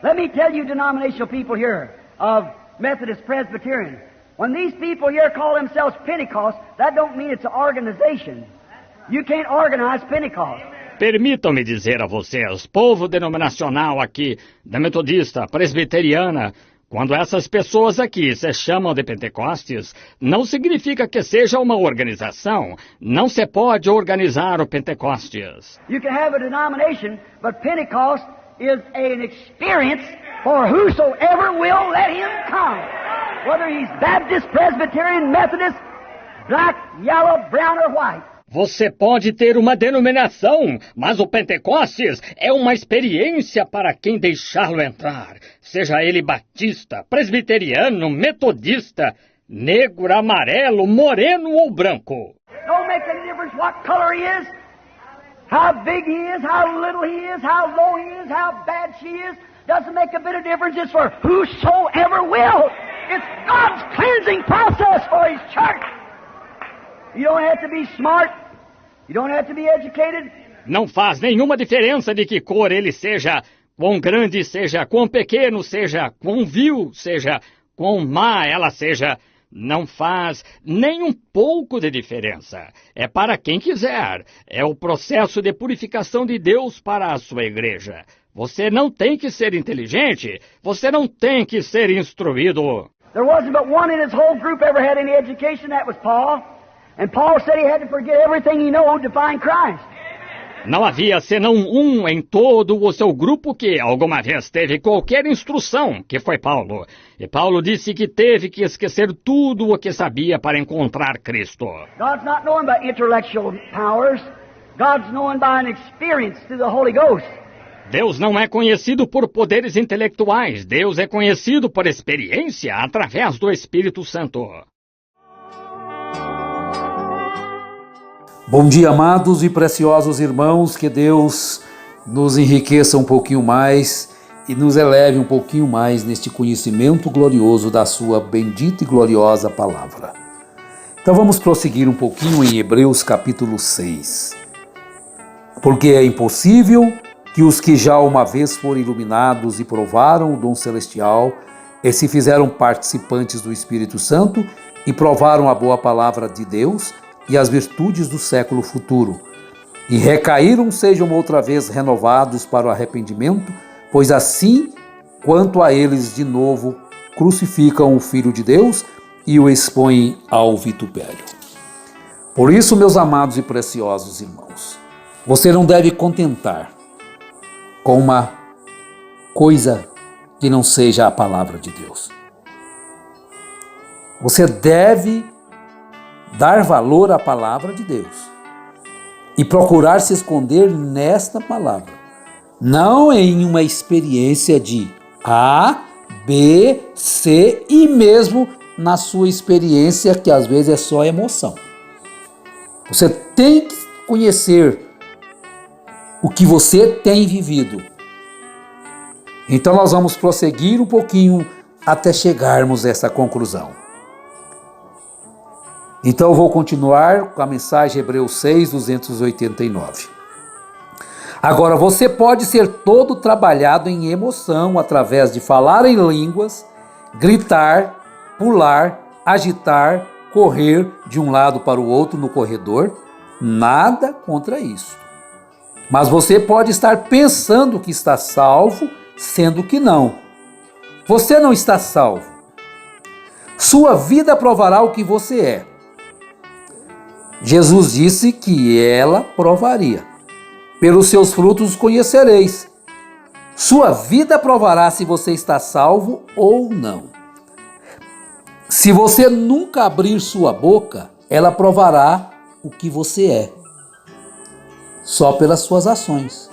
Let me tell you denominational people here of Methodist, Presbyterian. When these people here call themselves Pentecost, that don't mean it's an organization. You can't organize Pentecost. Permitam-me dizer a vocês, povo denominacional aqui, da Metodista, Presbiteriana, quando essas pessoas aqui se chamam de Pentecostes, não significa que seja uma organização. Não se pode organizar o Pentecostes. You can have a denomination, but Pentecost is an experience for whosoever will let him come. Whether he's Baptist, Presbyterian, Methodist, black, yellow, brown or white. Você pode ter uma denominação, mas o Pentecostes é uma experiência para quem deixá-lo entrar. Seja ele batista, presbiteriano, metodista, negro, amarelo, moreno ou branco. Don't make any difference what color he is, how big he is, how little he is, how low he is, how bad she is. Doesn't make a bit of difference. It's for whosoever will. It's God's cleansing process for His church. You don't have to be smart. You don't have to be educated. Não faz nenhuma diferença de que cor ele seja, quão grande seja, quão pequeno seja, quão vil seja, quão má ela seja. Não faz nem um pouco de diferença. É para quem quiser. É o processo de purificação de Deus para a sua igreja. Você não tem que ser inteligente. Você não tem que ser instruído. There wasn't but one in his whole group ever had any education. That was Paul. And Paul said he had to forget everything he knew to find Christ. Não havia senão um em todo o seu grupo que alguma vez teve qualquer instrução, que foi Paulo. E Paulo disse que teve que esquecer tudo o que sabia para encontrar Cristo. God's not known by intellectual powers. God's known by an experience through the Holy Ghost. Deus não é conhecido por poderes intelectuais. Deus é conhecido por experiência através do Espírito Santo. Bom dia, amados e preciosos irmãos, que Deus nos enriqueça um pouquinho mais e nos eleve um pouquinho mais neste conhecimento glorioso da sua bendita e gloriosa palavra. Então vamos prosseguir um pouquinho em Hebreus capítulo 6. Porque é impossível que os que já uma vez foram iluminados e provaram o dom celestial e se fizeram participantes do Espírito Santo e provaram a boa palavra de Deus e as virtudes do século futuro, e recaíram sejam outra vez renovados para o arrependimento, pois assim, quanto a eles de novo, crucificam o Filho de Deus e o expõem ao vitupério. Por isso, meus amados e preciosos irmãos, você não deve contentar com uma coisa que não seja a palavra de Deus. Você deve dar valor à palavra de Deus e procurar se esconder nesta palavra, não em uma experiência de A, B, C e mesmo na sua experiência que às vezes é só emoção. Você tem que conhecer o que você tem vivido. Então nós vamos prosseguir um pouquinho até chegarmos a essa conclusão. Então eu vou continuar com a mensagem Hebreus 6, 289. Agora, você pode ser todo trabalhado em emoção através de falar em línguas, gritar, pular, agitar, correr de um lado para o outro no corredor. Nada contra isso. Mas você pode estar pensando que está salvo, sendo que não. Você não está salvo. Sua vida provará o que você é. Jesus disse que ela provaria. Pelos seus frutos os conhecereis. Sua vida provará se você está salvo ou não. Se você nunca abrir sua boca, ela provará o que você é. Só pelas suas ações,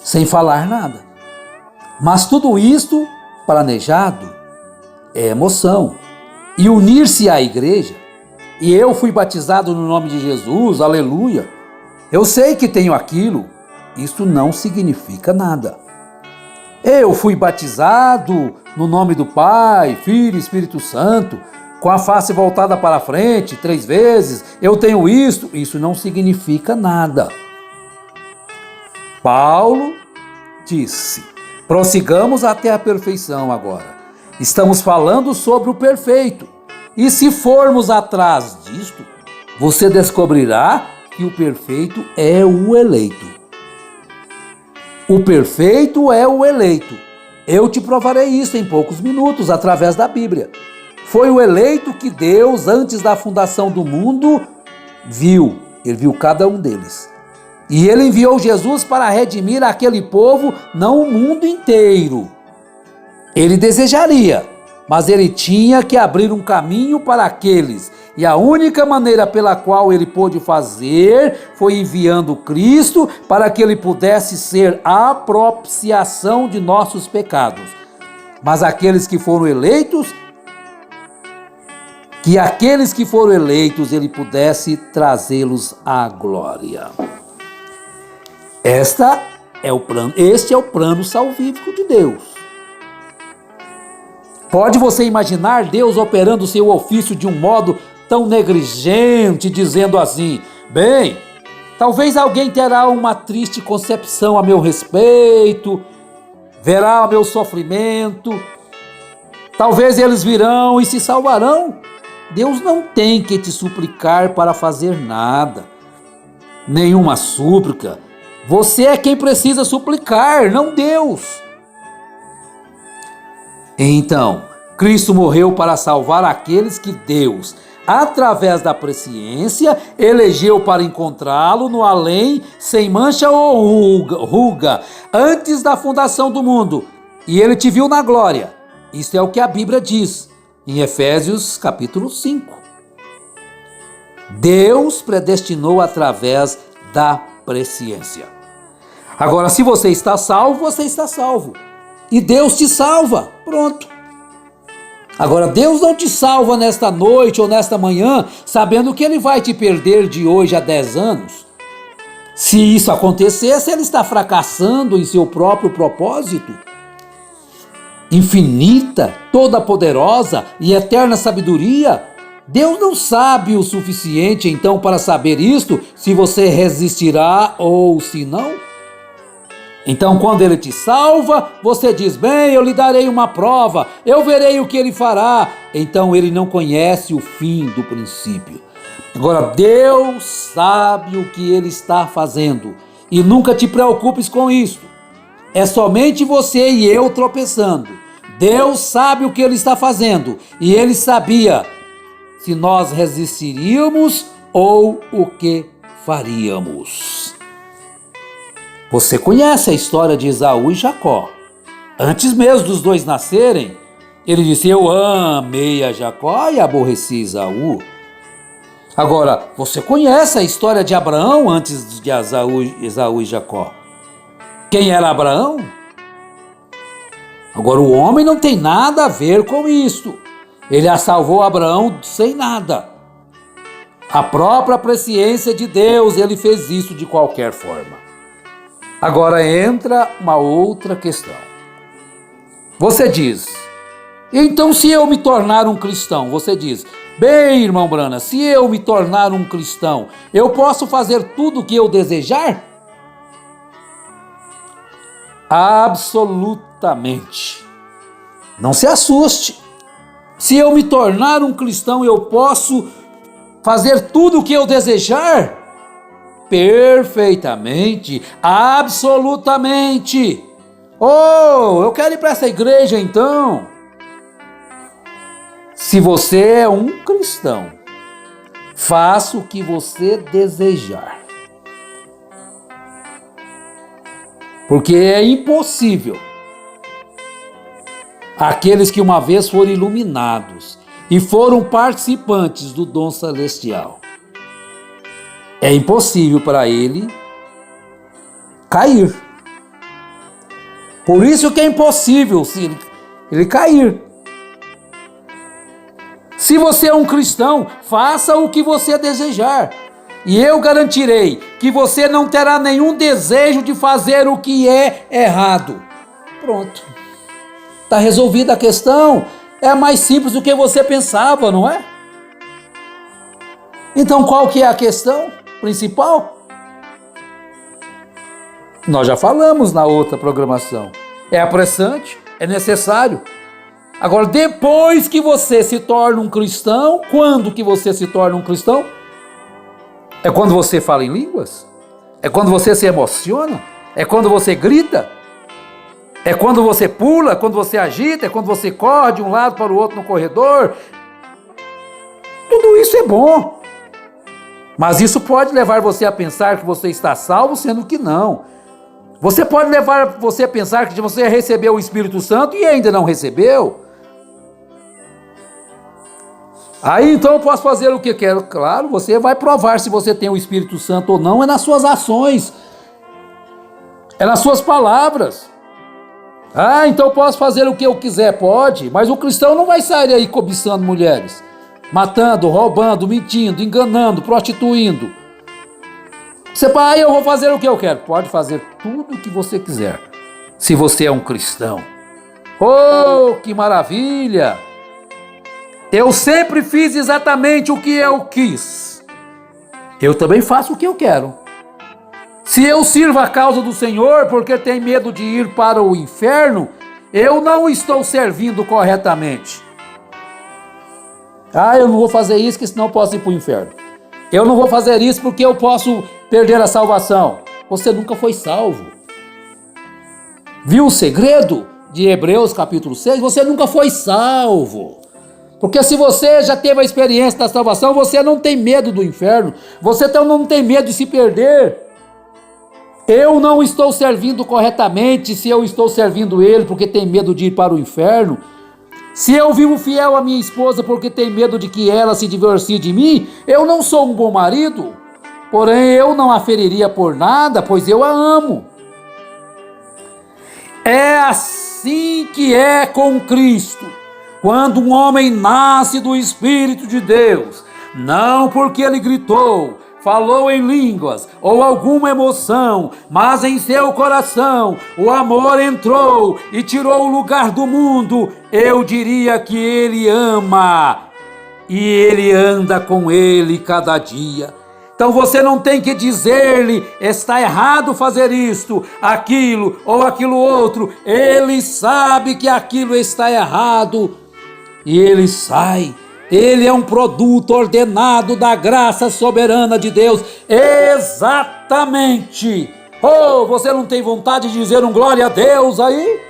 sem falar nada. Mas tudo isto, planejado, é emoção. E unir-se à igreja, e eu fui batizado no nome de Jesus, aleluia. Eu sei que tenho aquilo, isso não significa nada. Eu fui batizado no nome do Pai, Filho e Espírito Santo, com a face voltada para frente 3 vezes, eu tenho isso não significa nada. Paulo disse, Prossigamos até a perfeição agora. Estamos falando sobre o perfeito. E se formos atrás disto, você descobrirá que o perfeito é o eleito. O perfeito é o eleito. Eu te provarei isso em poucos minutos, através da Bíblia. Foi o eleito que Deus, antes da fundação do mundo, viu. Ele viu cada um deles. E ele enviou Jesus para redimir aquele povo, não o mundo inteiro. Ele desejaria, mas ele tinha que abrir um caminho para aqueles. E a única maneira pela qual ele pôde fazer foi enviando Cristo para que ele pudesse ser a propiciação de nossos pecados. Mas aqueles que foram eleitos, ele pudesse trazê-los à glória. Este é o plano salvífico de Deus. Pode você imaginar Deus operando o seu ofício de um modo tão negligente, dizendo assim: bem, talvez alguém terá uma triste concepção a meu respeito, verá o meu sofrimento, talvez eles virão e se salvarão. Deus não tem que te suplicar para fazer nada, nenhuma súplica. Você é quem precisa suplicar, não Deus. Então, Cristo morreu para salvar aqueles que Deus, através da presciência, elegeu para encontrá-lo no além, sem mancha ou ruga, antes da fundação do mundo. E ele te viu na glória. Isto é o que a Bíblia diz, em Efésios capítulo 5. Deus predestinou através da presciência. Agora, se você está salvo, você está salvo. E Deus te salva. Pronto. Agora, Deus não te salva nesta noite ou nesta manhã, sabendo que Ele vai te perder de hoje a 10 anos. Se isso acontecesse, Ele está fracassando em seu próprio propósito. Infinita, toda-poderosa e eterna sabedoria. Deus não sabe o suficiente, então, para saber isto, se você resistirá ou se não. Então, quando ele te salva, você diz: bem, eu lhe darei uma prova, eu verei o que ele fará. Então, ele não conhece o fim do princípio. Agora, Deus sabe o que ele está fazendo. E nunca te preocupes com isso. É somente você e eu tropeçando. Deus sabe o que ele está fazendo. E ele sabia se nós resistiríamos ou o que faríamos. Você conhece a história de Esaú e Jacó. Antes mesmo dos dois nascerem, ele disse: eu amei a Jacó e aborreci Esaú. Agora, você conhece a história de Abraão antes de Esaú e Jacó. Quem era Abraão? Agora, o homem não tem nada a ver com isso. Ele salvou Abraão sem nada. A própria presciência de Deus, ele fez isso de qualquer forma. Agora entra uma outra questão. Você diz: então, se eu me tornar um cristão, você diz: bem, irmão Brana, se eu me tornar um cristão, eu posso fazer tudo o que eu desejar? Absolutamente. Não se assuste. Se eu me tornar um cristão, eu posso fazer tudo o que eu desejar? Perfeitamente, absolutamente. Oh, eu quero ir para essa igreja então. Se você é um cristão, faça o que você desejar. Porque é impossível aqueles que uma vez foram iluminados e foram participantes do dom celestial, é impossível para ele cair. Por isso que é impossível ele cair. Se você é um cristão, faça o que você desejar. E eu garantirei que você não terá nenhum desejo de fazer o que é errado. Pronto. Está resolvida a questão. É mais simples do que você pensava, não é? Então, qual que é a questão principal? Nós já falamos na outra programação. é apressante, é necessário. Agora, depois que você se torna um cristão, quando que você se torna um cristão? É quando você fala em línguas? É quando você se emociona? É quando você grita? É quando você pula? É quando você agita? É quando você corre de um lado para o outro no corredor? Tudo isso é bom. Mas isso pode levar você a pensar que você está salvo, sendo que não. Você pode levar você a pensar que você recebeu o Espírito Santo e ainda não recebeu. Aí então eu posso fazer o que quero. Claro, você vai provar se você tem o Espírito Santo ou não, é nas suas ações, é nas suas palavras. Ah, então eu posso fazer o que eu quiser, pode, mas o cristão não vai sair aí cobiçando mulheres, matando, roubando, mentindo, enganando, prostituindo. Você fala, eu vou fazer o que eu quero. Pode fazer tudo o que você quiser, se você é um cristão. Oh, que maravilha! Eu sempre fiz exatamente o que eu quis. Eu também faço o que eu quero. Se eu sirvo a causa do Senhor porque tenho medo de ir para o inferno, eu não estou servindo corretamente. Ah, eu não vou fazer isso, porque senão eu posso ir para o inferno. Eu não vou fazer isso porque eu posso perder a salvação. Você nunca foi salvo. Viu o segredo de Hebreus capítulo 6? Você nunca foi salvo. Porque se você já teve a experiência da salvação, você não tem medo do inferno. Você não tem medo de se perder. Eu não estou servindo corretamente se eu estou servindo ele porque tenho medo de ir para o inferno. Se eu vivo fiel à minha esposa porque tenho medo de que ela se divorcie de mim, eu não sou um bom marido. Porém, eu não a feriria por nada, pois eu a amo. É assim que é com Cristo. Quando um homem nasce do Espírito de Deus, não porque ele gritou, falou em línguas ou alguma emoção, mas em seu coração o amor entrou e tirou o lugar do mundo, eu diria que ele ama e ele anda com ele cada dia. Então você não tem que dizer-lhe, está errado fazer isto, aquilo ou aquilo outro. Ele sabe que aquilo está errado e ele sai. Ele é um produto ordenado da graça soberana de Deus. Exatamente. Oh, você não tem vontade de dizer um glória a Deus aí?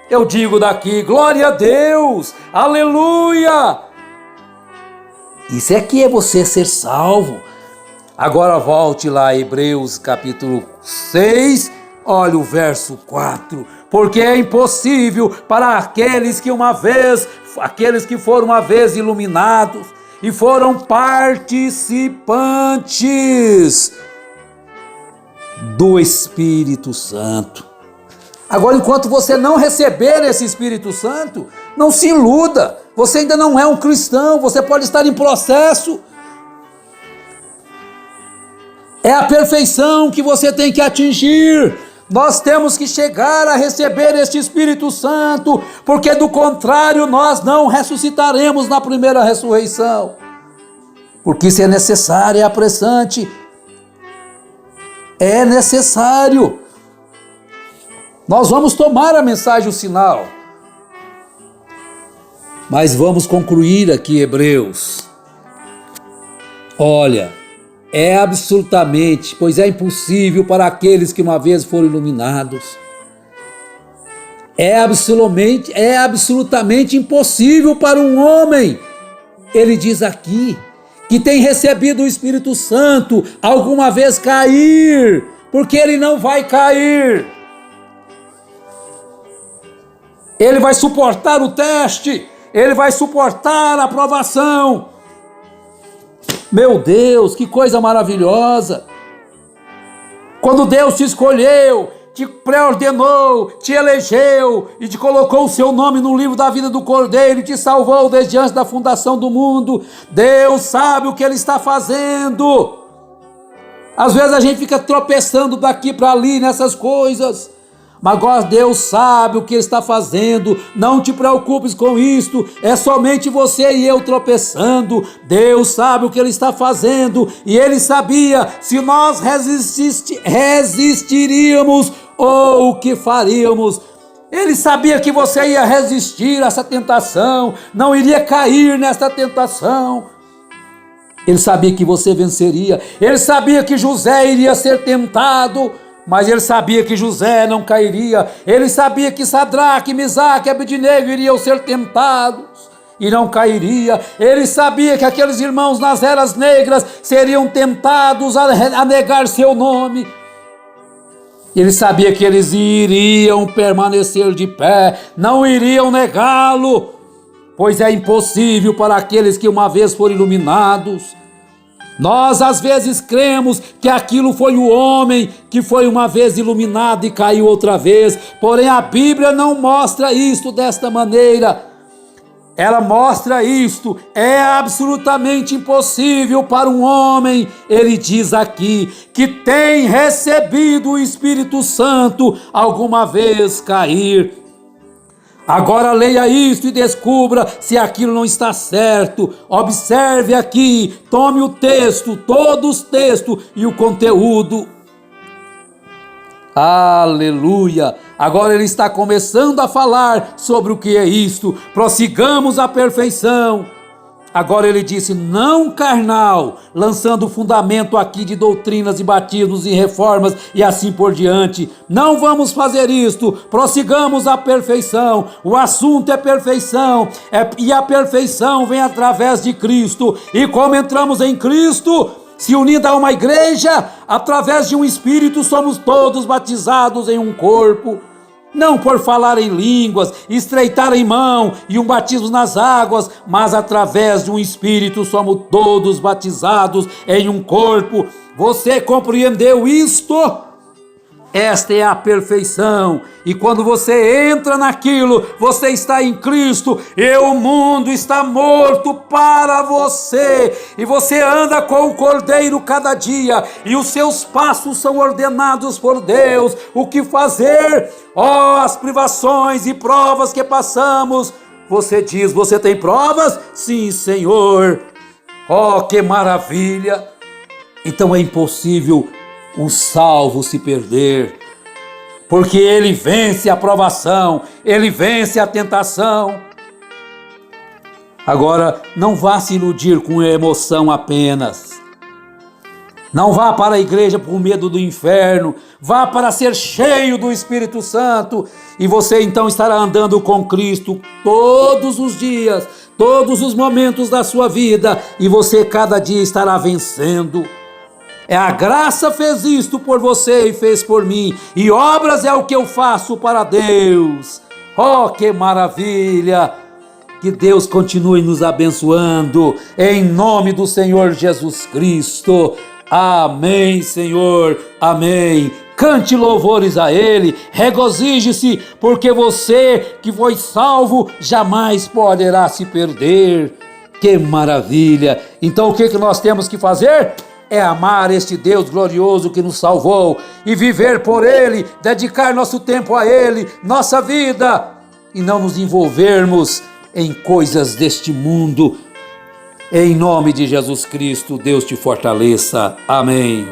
Eu digo daqui, glória a Deus, aleluia. Isso aqui é você ser salvo. Agora volte lá a Hebreus capítulo 6, olha o verso 4. Porque é impossível para aqueles que foram uma vez iluminados e foram participantes do Espírito Santo. Agora, enquanto você não receber esse Espírito Santo, não se iluda. Você ainda não é um cristão, você pode estar em processo. É a perfeição que você tem que atingir. Nós temos que chegar a receber este Espírito Santo, porque do contrário nós não ressuscitaremos na primeira ressurreição. Porque isso é necessário, é apressante. É necessário. Nós vamos tomar a mensagem, o sinal. Mas vamos concluir aqui Hebreus. Olha, é absolutamente, pois é impossível para aqueles que uma vez foram iluminados. É absolutamente impossível para um homem. Ele diz aqui que tem recebido o Espírito Santo alguma vez cair, porque ele não vai cair. Ele vai suportar o teste, ele vai suportar a provação. Meu Deus, que coisa maravilhosa! Quando Deus te escolheu, te pré-ordenou, te elegeu e te colocou o seu nome no livro da vida do Cordeiro e te salvou desde antes da fundação do mundo, Deus sabe o que Ele está fazendo. Às vezes a gente fica tropeçando daqui para ali nessas coisas, mas agora Deus sabe o que Ele está fazendo. Não te preocupes com isto, é somente você e eu tropeçando. Deus sabe o que Ele está fazendo e Ele sabia se nós resistiríamos ou o que faríamos. Ele sabia que você ia resistir a essa tentação, não iria cair nessa tentação. Ele sabia que você venceria. Ele sabia que José iria ser tentado, mas ele sabia que José não cairia. Ele sabia que Sadraque, Misaque e Abednego iriam ser tentados e não cairia. Ele sabia que aqueles irmãos nas eras negras seriam tentados a negar seu nome. Ele sabia que eles iriam permanecer de pé, não iriam negá-lo, pois é impossível para aqueles que uma vez foram iluminados. Nós às vezes cremos que aquilo foi o homem que foi uma vez iluminado e caiu outra vez, porém a Bíblia não mostra isto desta maneira. Ela mostra isto, é absolutamente impossível para um homem, ele diz aqui, que tem recebido o Espírito Santo alguma vez cair. Agora leia isto e descubra se aquilo não está certo. Observe aqui, tome o texto, todos os textos e o conteúdo. Aleluia! Agora ele está começando a falar sobre o que é isto. Prossigamos a perfeição. Agora ele disse, não carnal, lançando o fundamento aqui de doutrinas e batismos e reformas e assim por diante. Não vamos fazer isto, prossigamos a perfeição. O assunto é perfeição, e a perfeição vem através de Cristo. E como entramos em Cristo, se unindo a uma igreja, através de um Espírito, somos todos batizados em um corpo. Não por falar em línguas, estreitar em mão e um batismo nas águas, mas através de um Espírito somos todos batizados em um corpo. Você compreendeu isto? Esta é a perfeição, e quando você entra naquilo, você está em Cristo, e o mundo está morto para você, e você anda com o Cordeiro cada dia, e os seus passos são ordenados por Deus. O que fazer? As privações e provas que passamos. Você diz, você tem provas? Sim, Senhor. Que maravilha! Então é impossível o salvo se perder, porque ele vence a provação, ele vence a tentação. Agora, não vá se iludir com emoção apenas. Não vá para a igreja por medo do inferno, vá para ser cheio do Espírito Santo, e você então estará andando com Cristo todos os dias, todos os momentos da sua vida, e você cada dia estará vencendo. A graça fez isto por você e fez por mim, e obras é o que eu faço para Deus. Que maravilha! Que Deus continue nos abençoando, em nome do Senhor Jesus Cristo. Amém, Senhor, amém. Cante louvores a Ele, regozije-se, porque você que foi salvo jamais poderá se perder. Que maravilha! Então o que nós temos que fazer? É amar este Deus glorioso que nos salvou e viver por Ele, dedicar nosso tempo a Ele, nossa vida, e não nos envolvermos em coisas deste mundo. Em nome de Jesus Cristo, Deus te fortaleça. Amém.